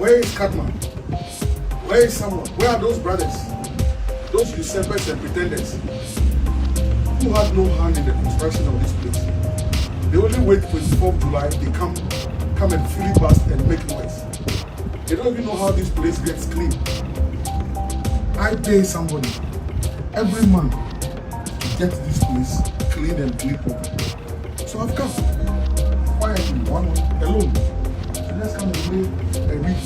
Where is Katman? Where is someone? Where are those brothers? Those usurpers and pretenders who had no hand in the construction of this place. They only wait 24th July, they come and filibust and make noise. They don't even know how this place gets clean. I pay somebody every month to get this place clean and clean open. So I've come quietly, one alone. So let's come and play a week.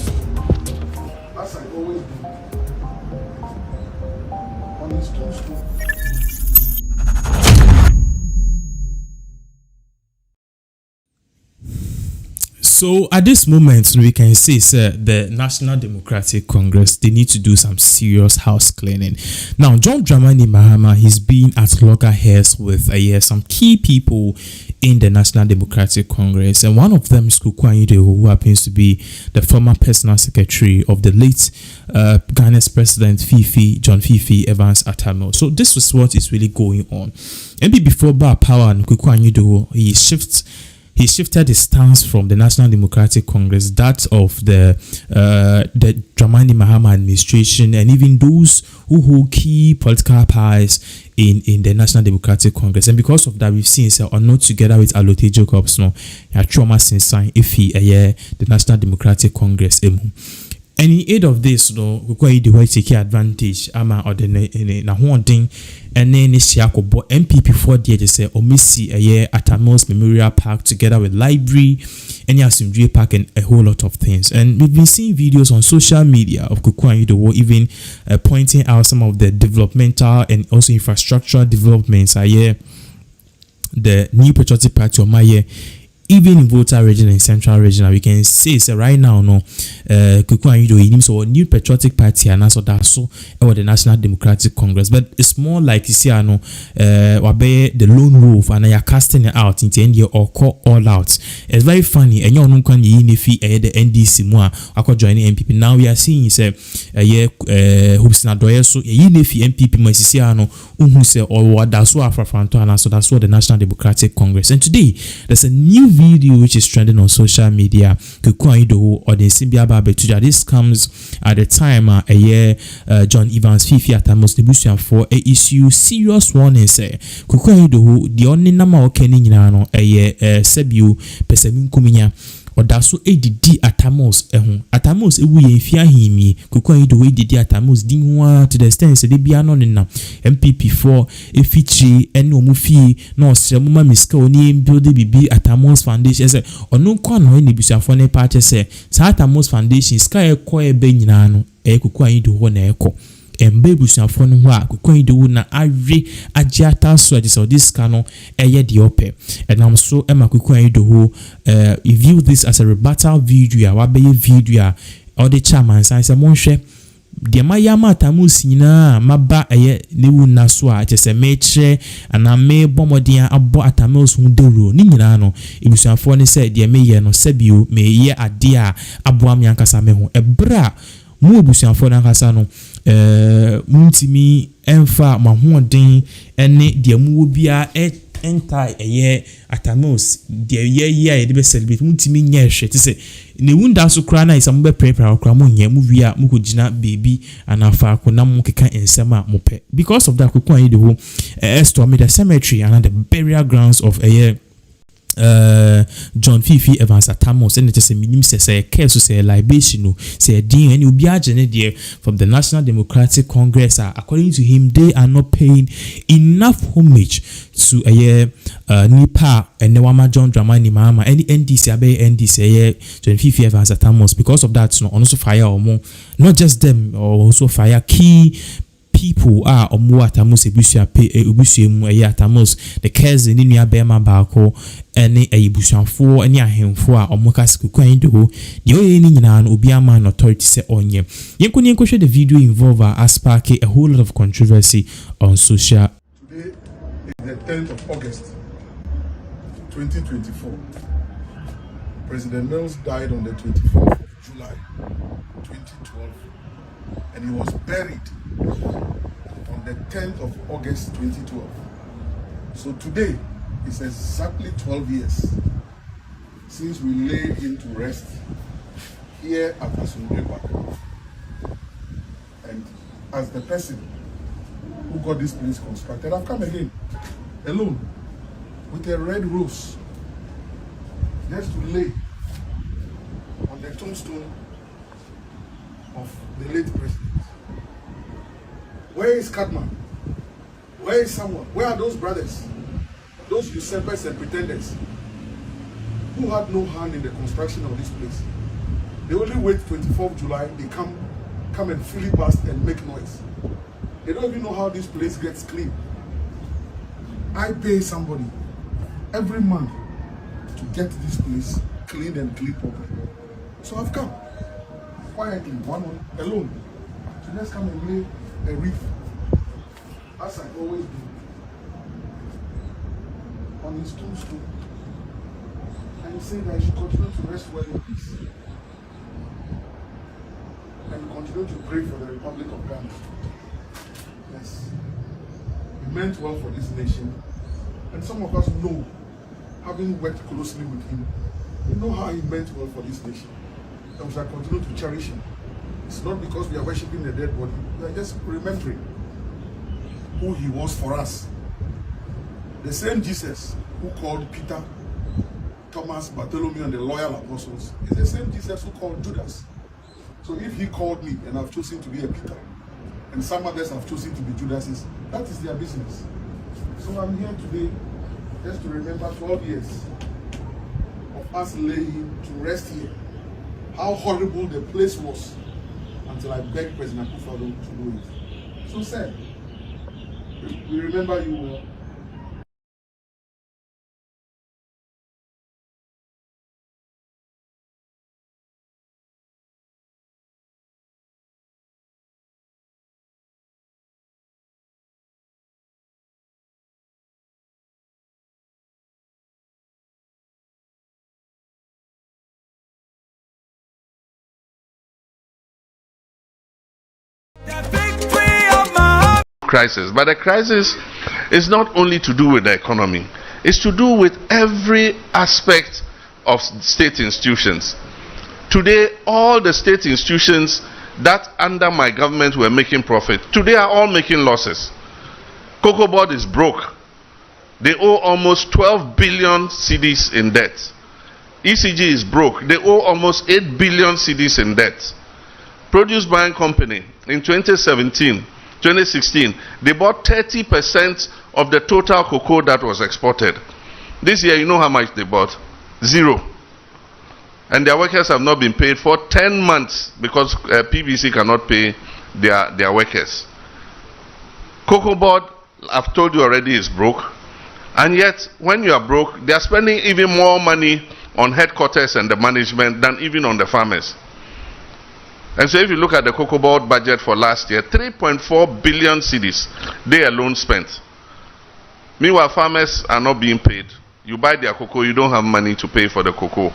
As I always do. On this two school. So at this moment, we can say, sir, the National Democratic Congress, they need to do some serious house cleaning. Now, John Dramani Mahama, he's been at loggerheads with some key people in the National Democratic Congress, and one of them is Koku Anyidohu, who happens to be the former personal secretary of the late Ghana's president John Fifi Evans Atta. So this was what is really going on. Maybe before Bar Power and Koku Anyidohu, he shifted his stance from the National Democratic Congress, that of the Dramani Mahama administration, and even those who hold key political powers in the National Democratic Congress. And because of that, we've seen or not together with Alote Jacobs, trauma since sign if he the National Democratic Congress. And in aid of this, Koku Anyidohu take advantage or the na holding and then MPP for the say omisi Atta Memorial Park together with library and Asumdue Park and a whole lot of things. And we've been seeing videos on social media of Koku Anyidohu even pointing out some of the developmental and also infrastructural developments the New Patriotic Party of Maye. Even in Volta region and Central region, we can say right now, Koku Anyidohu so New Patriotic Party and also that so or the National Democratic Congress, but it's more like you see, the lone wolf and you're casting it out into India or call all out. It's very funny, and you know can the NDC moi I joining MPP. Now we are seeing hoops na doye so MPP mo who say or that's what Afrafanto and so that's what the National Democratic Congress. And today there's a new video which is trending on social media. Koku Anyidohu or the Simbia Babetuja. This comes at the time John Evans Fifi Atta Nebusian for a issue serious warning say Koku Anyidohu the only number okeni nyina no Sebiu Pesemin Kuminya or that's so ADD Atamos Atamos ewu yefia himi Koku Anyidohu ADD Atamos dinwa to the extent say they be anon na MPP4 efichi ene omufi no sremuma miska oni build bibi Atamos Foundation say onu kwa no ne busuafo ne pa say sa Atamos Foundation ska ekọ ebe nyina no Koku Anyidohu na ekọ embe busuafo no ho a Koku Anyidohu na awe agiata so just this cano the ope and I'm so Emma Koku Anyidohu view this as a rebuttal video wabe video or the chairman say monhwe de mayama Atamus nyina maba newu naso a chese meche ana me bomodin abo Atamus hu dero ni nyina no ebusuafo ne say de meye no sabio meye ade a abo am yankasa me ho ebra mu ebusuafo na nkasa no muntimi emfa mahoden ene de mu obia entai Atamus de ye de be celebrate muntimi nya hwe te se ne wunda so kra na isa mbe prepare kra mo nya mu via mu kogina baby anafa akona mu keka ensema mo pe. Because of that Koku Anyidohu stormed the cemetery and the burial grounds of John Fifi Evans Atta and it is a minimum say case to say libation no say din and you be there from the National Democratic Congress. According to him, they are not paying enough homage to Nipa and Newama John Dramani Mahama any NDC NDC John Fifi Evans Atta because of that no also fire or more not just them or also fire key people are omo Atamos ebusuemu Atamos the cousin ni nua bema baako ene ebusuafo ene ahemfo a omo kase Koku Anyidohu de oye ni nyina no obi ama authority say onye yenko share the video involve as spark a whole lot of controversy on social. Today is the 10th of August 2024. President Mills died on the 24th of July 2012 and he was buried on the 10th of August 2012. So today is exactly 12 years since we lay him to rest here at Asumdue Park. And as the person who got this place constructed, I've come again, alone, with a red rose, just to lay on the tombstone of the late president. Where is Kadman? Where is someone? Where are those brothers? Those usurpers and pretenders who had no hand in the construction of this place. They only wait 24th July, they come and filibuster and make noise. They don't even know how this place gets clean. I pay somebody every month to get this place cleaned and clean properly. So I've come quietly, one alone, to just come and lay a wreath, as I always do, on his tombstone, and say that I should continue to rest well in peace and continue to pray for the Republic of Ghana. Yes, he meant well for this nation, and some of us know, having worked closely with him, we know how he meant well for this nation, and we shall continue to cherish him. It's not because we are worshiping the dead body, we are just remembering who he was for us. The same Jesus who called Peter, Thomas, Bartholomew, and the loyal apostles is the same Jesus who called Judas. So if he called me and I've chosen to be a Peter, and some others have chosen to be Judases, that is their business. So I'm here today just to remember 12 years of us laying to rest here. How horrible the place was until I begged President Akufo-Addo to do it. So sir, we remember you well. Crisis, but the crisis is not only to do with the economy, it's to do with every aspect of state institutions. Today, all the state institutions that under my government were making profit, today are all making losses. Cocoa Board is broke. They owe almost 12 billion cedis in debt. ECG is broke. They owe almost 8 billion cedis in debt. Produce Buying Company in 2016, they bought 30% of the total cocoa that was exported. This year, you know how much they bought? 0. And their workers have not been paid for 10 months because PBC cannot pay their workers. Cocoa Board, I've told you already, is broke. And yet, when you are broke, they are spending even more money on headquarters and the management than even on the farmers. And so if you look at the Cocoa Board budget for last year, 3.4 billion cedis they alone spent. Meanwhile, farmers are not being paid. You buy their cocoa, you don't have money to pay for the cocoa.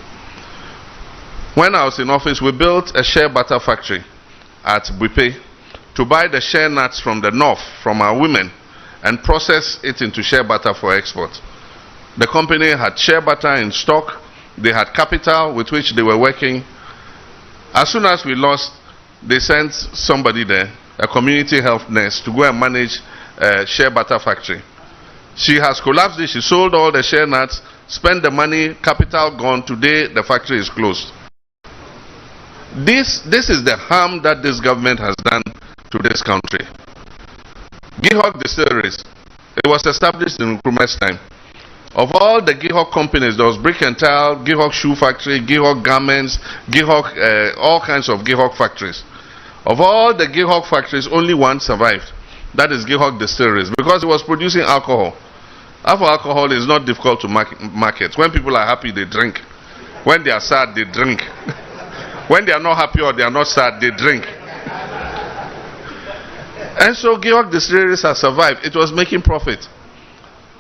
When I was in office, we built a shea butter factory at Buipe to buy the shea nuts from the north, from our women, and process it into shea butter for export. The company had shea butter in stock, they had capital with which they were working. As soon as we lost, they sent somebody there, a community health nurse, to go and manage a shea butter factory. She has collapsed it. She sold all the shea nuts, spent the money, capital gone. Today, the factory is closed. This is the harm that this government has done to this country. Gihok Distilleries, it was established in Nkrumah's time. Of all the Gihok companies, there was Brick and Tile, Gihok Shoe Factory, Gihok Garments, Gihok, all kinds of Gihok factories. Of all the Gihok factories, only one survived. That is Gihok Distilleries, because it was producing alcohol. Alcohol is not difficult to market. When people are happy, they drink. When they are sad, they drink. When they are not happy or they are not sad, they drink. And so Gihok Distilleries has survived. It was making profit.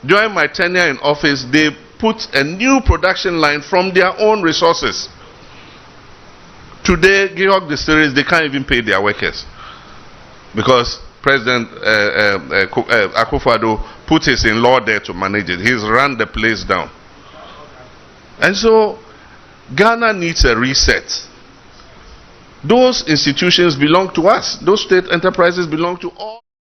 During my tenure in office, they put a new production line from their own resources. Today, Gihok Distilleries, they can't even pay their workers because President Akufo-Addo put his in-law there to manage it. He's run the place down. And so, Ghana needs a reset. Those institutions belong to us. Those state enterprises belong to all.